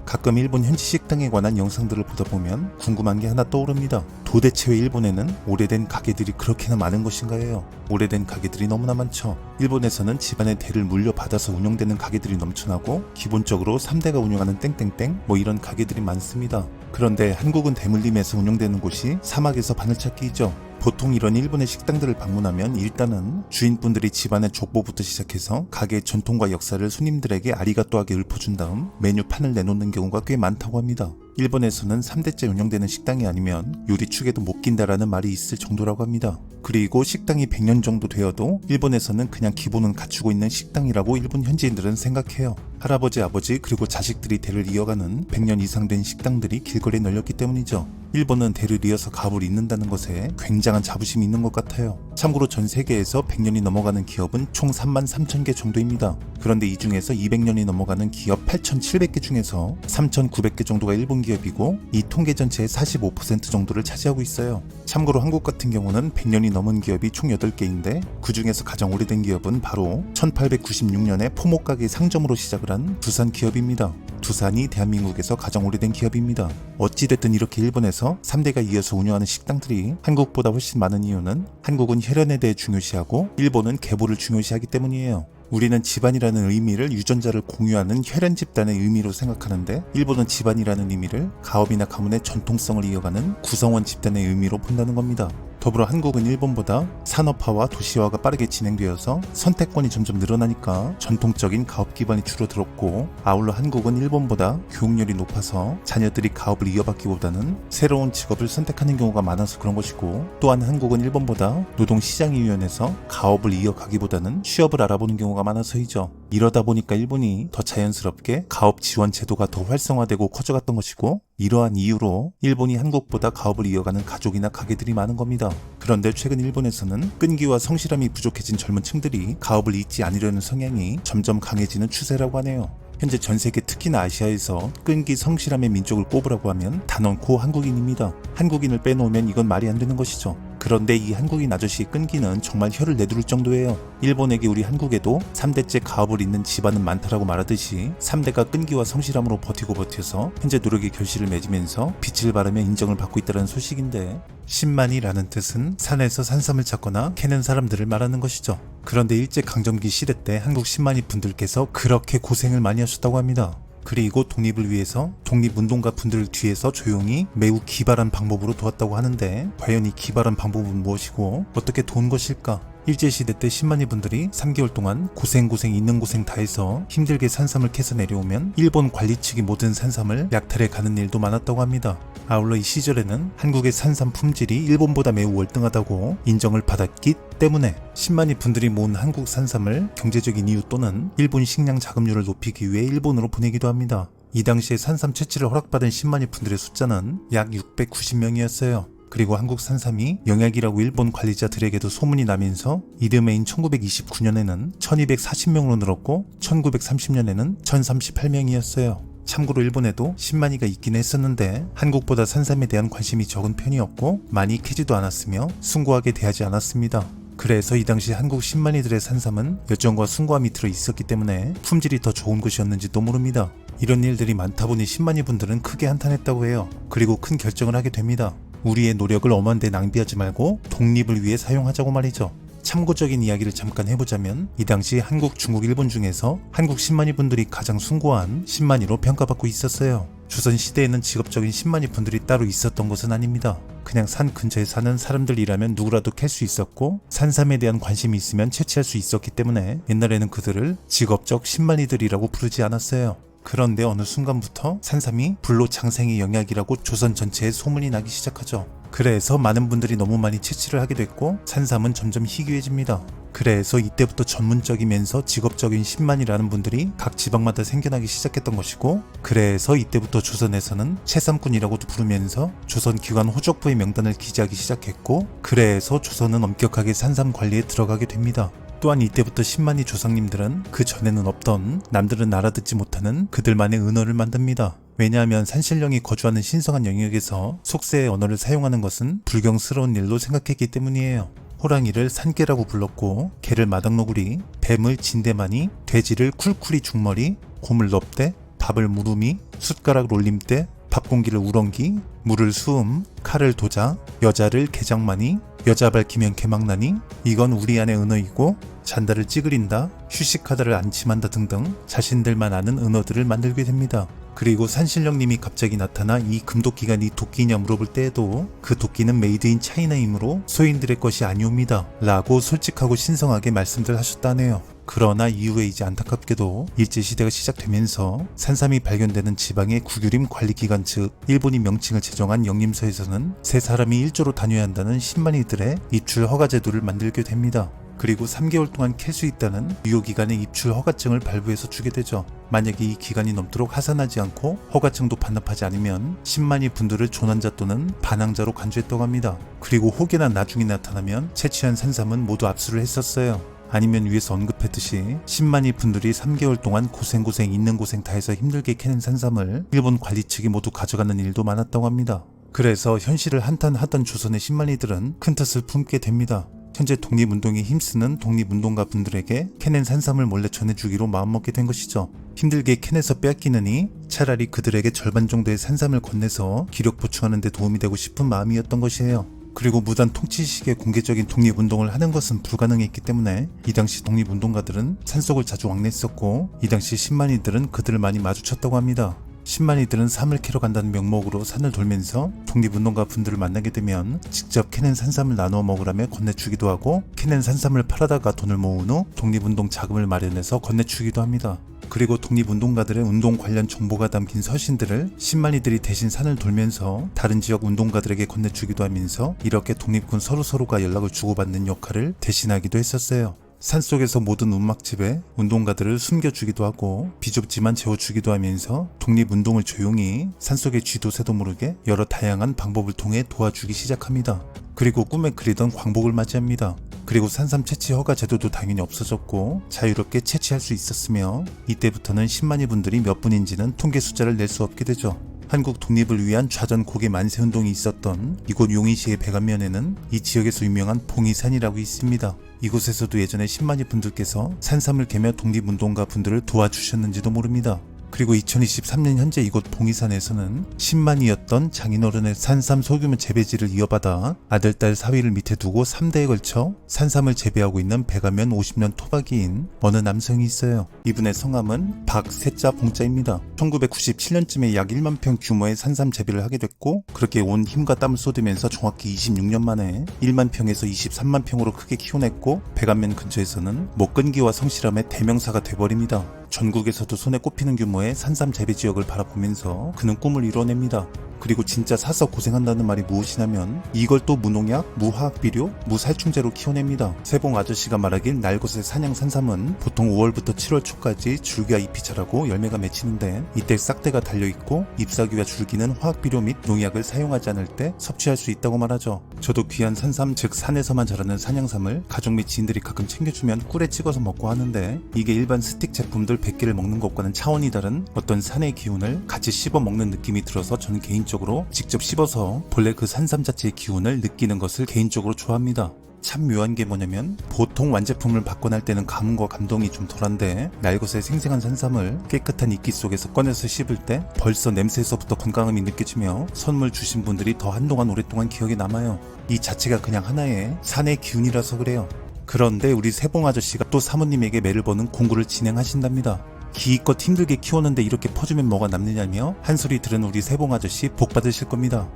가끔 일본 현지 식당에 관한 영상들을 보다 보면 궁금한 게 하나 떠오릅니다. 도대체 왜 일본에는 오래된 가게들이 그렇게나 많은 것인가요? 오래된 가게들이 너무나 많죠. 일본에서는 집안의 대를 물려받아서 운영되는 가게들이 넘쳐나고 기본적으로 3대가 운영하는 땡땡땡 이런 가게들이 많습니다. 그런데 한국은 대물림에서 운영되는 곳이 사막에서 바늘찾기이죠. 보통 이런 일본의 식당들을 방문하면 일단은 주인분들이 집안의 족보부터 시작해서 가게의 전통과 역사를 손님들에게 아리가또하게 읊어준 다음 메뉴판을 내놓는 경우가 꽤 많다고 합니다. 일본에서는 3대째 운영되는 식당이 아니면 요리축에도 못 낀다라는 말이 있을 정도라고 합니다. 그리고 식당이 100년 정도 되어도 일본에서는 그냥 기본은 갖추고 있는 식당이라고 일본 현지인들은 생각해요. 할아버지, 아버지 그리고 자식들이 대를 이어가는 100년 이상 된 식당들이 길거리에 널렸기 때문이죠. 일본은 대를 이어서 가업을 잇는다는 것에 굉장한 자부심이 있는 것 같아요. 참고로 전 세계에서 100년이 넘어가는 기업은 총 33,000개 정도입니다. 그런데 이 중에서 200년이 넘어가는 기업 8,700개 중에서 3,900개 정도가 일본 기업이고 이 통계 전체의 45% 정도를 차지하고 있어요. 참고로 한국 같은 경우는 100년이 넘은 기업이 총 8개인데 그 중에서 가장 오래된 기업은 바로 1896년에 포목가게 상점으로 시작을 한 두산 기업입니다. 두산이 대한민국에서 가장 오래된 기업입니다. 어찌됐든 이렇게 일본에서 3대가 이어서 운영하는 식당들이 한국보다 훨씬 많은 이유는 한국은 혈연에 대해 중요시하고 일본은 계보를 중요시하기 때문이에요. 우리는 집안이라는 의미를 유전자를 공유하는 혈연 집단의 의미로 생각하는데 일본은 집안이라는 의미를 가업이나 가문의 전통성을 이어가는 구성원 집단의 의미로 본다는 겁니다. 더불어 한국은 일본보다 산업화와 도시화가 빠르게 진행되어서 선택권이 점점 늘어나니까 전통적인 가업 기반이 줄어들었고 아울러 한국은 일본보다 교육열이 높아서 자녀들이 가업을 이어받기보다는 새로운 직업을 선택하는 경우가 많아서 그런 것이고 또한 한국은 일본보다 노동시장이 유연해서 가업을 이어가기보다는 취업을 알아보는 경우가 많아서이죠. 이러다 보니까 일본이 더 자연스럽게 가업 지원 제도가 더 활성화되고 커져갔던 것이고 이러한 이유로 일본이 한국보다 가업을 이어가는 가족이나 가게들이 많은 겁니다. 그런데 최근 일본에서는 끈기와 성실함이 부족해진 젊은 층들이 가업을 잇지 않으려는 성향이 점점 강해지는 추세라고 하네요. 현재 전 세계 특히나 아시아에서 끈기 성실함의 민족을 꼽으라고 하면 단언코 한국인입니다. 한국인을 빼놓으면 이건 말이 안 되는 것이죠. 그런데 이 한국인 아저씨의 끈기는 정말 혀를 내두를 정도예요. 일본에게 우리 한국에도 3대째 가업을 잇는 집안은 많다라고 말하듯이 3대가 끈기와 성실함으로 버텨서 현재 노력의 결실을 맺으면서 빛을 발하며 인정을 받고 있다는 소식인데 신만이라는 뜻은 산에서 산삼을 찾거나 캐는 사람들을 말하는 것이죠. 그런데 일제강점기 시대 때 한국 신만이 분들께서 그렇게 고생을 많이 하셨다고 합니다. 그리고 독립을 위해서 독립운동가 분들을 뒤에서 조용히 매우 기발한 방법으로 도왔다고 하는데 과연 이 기발한 방법은 무엇이고 어떻게 도운 것일까? 일제시대 때 신만이 분들이 3개월 동안 고생 있는 고생 다 해서 힘들게 산삼을 캐서 내려오면 일본 관리 측이 모든 산삼을 약탈해 가는 일도 많았다고 합니다. 아울러 이 시절에는 한국의 산삼 품질이 일본보다 매우 월등하다고 인정을 받았기 때문에 신만이 분들이 모은 한국 산삼을 경제적인 이유 또는 일본 식량 자급률을 높이기 위해 일본으로 보내기도 합니다. 이 당시에 산삼 채취를 허락받은 신만이 분들의 숫자는 약 690명이었어요. 그리고 한국 산삼이 영약이라고 일본 관리자들에게도 소문이 나면서 이듬해인 1929년에는 1240명으로 늘었고 1930년에는 1038명이었어요. 참고로 일본에도 신만이가 있긴 했었는데 한국보다 산삼에 대한 관심이 적은 편이었고 많이 캐지도 않았으며 숭고하게 대하지 않았습니다. 그래서 이 당시 한국 신만이들의 산삼은 열정과 숭고함이 들어 있었기 때문에 품질이 더 좋은 것이었는지도 모릅니다. 이런 일들이 많다 보니 신만이 분들은 크게 한탄했다고 해요. 그리고 큰 결정을 하게 됩니다. 우리의 노력을 엄한 데 낭비하지 말고 독립을 위해 사용하자고 말이죠. 참고적인 이야기를 잠깐 해보자면 이 당시 한국, 중국, 일본 중에서 한국 신만이 분들이 가장 숭고한 신만이로 평가받고 있었어요. 조선시대에는 직업적인 신만이 분들이 따로 있었던 것은 아닙니다. 그냥 산 근처에 사는 사람들이라면 누구라도 캘 수 있었고 산삼에 대한 관심이 있으면 채취할 수 있었기 때문에 옛날에는 그들을 직업적 신만이들이라고 부르지 않았어요. 그런데 어느 순간부터 산삼이 불로장생의 영약이라고 조선 전체에 소문이 나기 시작하죠. 그래서 많은 분들이 너무 많이 채취를 하게 됐고 산삼은 점점 희귀해집니다. 그래서 이때부터 전문적이면서 직업적인 신만이라는 분들이 각 지방마다 생겨나기 시작했던 것이고 그래서 이때부터 조선에서는 채삼꾼이라고도 부르면서 조선 기관 호족부의 명단을 기재하기 시작했고 그래서 조선은 엄격하게 산삼 관리에 들어가게 됩니다. 또한 이때부터 신만이 조상님들은 그 전에는 없던 남들은 알아듣지 못하는 그들만의 은어를 만듭니다. 왜냐하면 산신령이 거주하는 신성한 영역에서 속세의 언어를 사용하는 것은 불경스러운 일로 생각했기 때문이에요. 호랑이를 산개라고 불렀고 개를 마당노구리, 뱀을 진대마니, 돼지를 쿨쿨이 중머리, 곰을 넙대, 밥을 무르미, 숟가락 rol림대, 밥 공기를 우렁기, 물을 수음, 칼을 도자, 여자를 개장마니, 여자 밝히면 개망나니, 이건 우리 안의 은어이고, 잔다를 찌그린다, 휴식하다를 안침한다 등등 자신들만 아는 은어들을 만들게 됩니다. 그리고 산신령님이 갑자기 나타나 이 금도끼가 네 도끼냐 물어볼 때에도 그 도끼는 메이드 인 차이나이므로 소인들의 것이 아니옵니다 라고 솔직하고 신성하게 말씀들 하셨다네요. 그러나 이후에 이제 안타깝게도 일제시대가 시작되면서 산삼이 발견되는 지방의 국유림 관리기관 즉 일본이 명칭을 제정한 영림서에서는 세 사람이 일조로 다녀야 한다는 신만이들의 입출 허가 제도를 만들게 됩니다. 그리고 3개월 동안 캘 수 있다는 유효기간의 입출 허가증을 발부해서 주게 되죠. 만약에 이 기간이 넘도록 하산하지 않고 허가증도 반납하지 않으면 10만이 분들을 조난자 또는 반항자로 간주했다고 합니다. 그리고 혹여나 나중에 나타나면 채취한 산삼은 모두 압수를 했었어요. 아니면 위에서 언급했듯이 10만이 분들이 3개월 동안 고생 있는 고생 다해서 힘들게 캐낸 산삼을 일본 관리 측이 모두 가져가는 일도 많았다고 합니다. 그래서 현실을 한탄하던 조선의 10만이들은 큰 뜻을 품게 됩니다. 현재 독립운동에 힘쓰는 독립운동가 분들에게 캐낸 산삼을 몰래 전해주기로 마음먹게 된 것이죠. 힘들게 캐내서 빼앗기느니 차라리 그들에게 절반 정도의 산삼을 건네서 기력 보충하는 데 도움이 되고 싶은 마음이었던 것이에요. 그리고 무단 통치식의 공개적인 독립운동을 하는 것은 불가능했기 때문에 이 당시 독립운동가들은 산속을 자주 왕래했었고 이 당시 신만이들은 그들을 많이 마주쳤다고 합니다. 신만이들은 삼을 캐러 간다는 명목으로 산을 돌면서 독립운동가 분들을 만나게 되면 직접 캐낸 산삼을 나누어 먹으라며 건네주기도 하고 캐낸 산삼을 팔아다가 돈을 모은 후 독립운동 자금을 마련해서 건네주기도 합니다. 그리고 독립운동가들의 운동 관련 정보가 담긴 서신들을 신만이들이 대신 산을 돌면서 다른 지역 운동가들에게 건네주기도 하면서 이렇게 독립군 서로가 연락을 주고받는 역할을 대신하기도 했었어요. 산속에서 모든 운막집에 운동가들을 숨겨주기도 하고 비좁지만 재워주기도 하면서 독립운동을 조용히 산속의 쥐도 새도 모르게 여러 다양한 방법을 통해 도와주기 시작합니다. 그리고 꿈에 그리던 광복을 맞이합니다. 그리고 산삼 채취 허가 제도도 당연히 없어졌고 자유롭게 채취할 수 있었으며 이때부터는 10만이 분들이 몇 분인지는 통계 숫자를 낼 수 없게 되죠. 한국 독립을 위한 좌전 고개 만세 운동이 있었던 이곳 용인시의 백안면에는 이 지역에서 유명한 봉이산이라고 있습니다. 이곳에서도 예전에 10만이 분들께서 산삼을 캐며 독립운동가 분들을 도와주셨는지도 모릅니다. 그리고 2023년 현재 이곳 봉이산에서는 10만이었던 장인어른의 산삼 소규모 재배지를 이어받아 아들, 딸 사위를 밑에 두고 3대에 걸쳐 산삼을 재배하고 있는 백안면 50년 토박이인 어느 남성이 있어요. 이분의 성함은 박세자 봉자입니다. 1997년쯤에 약 1만 평 규모의 산삼 재배를 하게 됐고 그렇게 온 힘과 땀을 쏟으면서 정확히 26년 만에 1만 평에서 23만 평으로 크게 키워냈고 백안면 근처에서는 끈기와 성실함의 대명사가 돼버립니다. 전국에서도 손에 꼽히는 규모의 산삼 재배 지역을 바라보면서 그는 꿈을 이뤄냅니다. 그리고 진짜 사서 고생한다는 말이 무엇이냐면 이걸 또 무농약, 무화학비료, 무살충제로 키워냅니다. 세봉 아저씨가 말하길 날것의 산양 산삼은 보통 5월부터 7월 초까지 줄기와 잎이 자라고 열매가 맺히는데 이때 싹대가 달려있고 잎사귀와 줄기는 화학비료 및 농약을 사용하지 않을 때 섭취할 수 있다고 말하죠. 저도 귀한 산삼 즉 산에서만 자라는 산양삼을 가족 및 지인들이 가끔 챙겨주면 꿀에 찍어서 먹고 하는데 이게 일반 스틱 제품들 100개를 먹는 것과는 차원이 다른 어떤 산의 기운을 같이 씹어 먹는 느낌이 들어서 저는 개인적으로 직접 씹어서 본래 그 산삼 자체의 기운을 느끼는 것을 개인적으로 좋아합니다. 참 묘한 게 뭐냐면 보통 완제품을 바꿔낼 때는 감흥과 감동이 좀 덜한데 날것의 생생한 산삼을 깨끗한 이끼 속에서 꺼내서 씹을 때 벌써 냄새에서부터 건강함이 느껴지며 선물 주신 분들이 더 한동안 오랫동안 기억에 남아요. 이 자체가 그냥 하나의 산의 기운이라서 그래요. 그런데 우리 세봉 아저씨가 또 사모님에게 매를 버는 공구를 진행하신답니다. 기껏 힘들게 키웠는데 이렇게 퍼주면 뭐가 남느냐며 한 소리 들은 우리 세봉 아저씨 복 받으실 겁니다.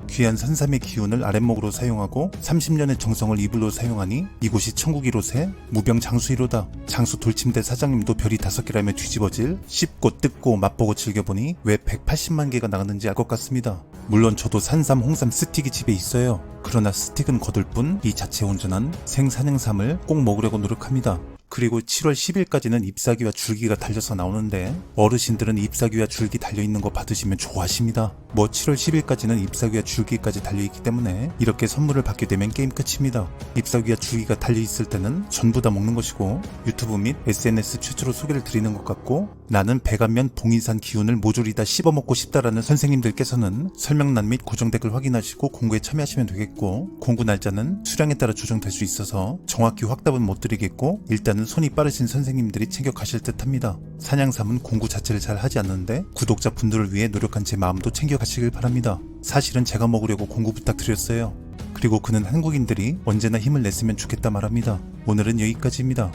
귀한 산삼의 기운을 아랫목으로 사용하고 30년의 정성을 이불로 사용하니 이곳이 천국이로세 무병장수이로다. 장수 돌침대 사장님도 별이 5개라며 뒤집어질 씹고 뜯고 맛보고 즐겨보니 왜 180만 개가 나갔는지 알 것 같습니다. 물론 저도 산삼, 홍삼 스틱이 집에 있어요. 그러나 스틱은 거들 뿐 이 자체 온전한 생산양삼을 꼭 먹으려고 노력합니다. 그리고 7월 10일까지는 잎사귀와 줄기가 달려서 나오는데 어르신들은 잎사귀와 줄기 달려있는 거 받으시면 좋아하십니다. 7월 10일까지는 잎사귀와 줄기까지 달려있기 때문에 이렇게 선물을 받게 되면 게임 끝입니다. 잎사귀와 줄기가 달려있을 때는 전부 다 먹는 것이고 유튜브 및 SNS 최초로 소개를 드리는 것 같고 나는 백안면 봉인산 기운을 모조리 다 씹어먹고 싶다라는 선생님들께서는 설명란 및 고정 댓글 확인하시고 공구에 참여하시면 되겠고, 공구 날짜는 수량에 따라 조정될 수 있어서 정확히 확답은 못 드리겠고, 일단은 손이 빠르신 선생님들이 챙겨 가실 듯 합니다. 사냥삼은 공구 자체를 잘 하지 않는데 구독자분들을 위해 노력한 제 마음도 챙겨 가시길 바랍니다. 사실은 제가 먹으려고 공구 부탁드렸어요. 그리고 그는 한국인들이 언제나 힘을 냈으면 좋겠다 말합니다. 오늘은 여기까지입니다.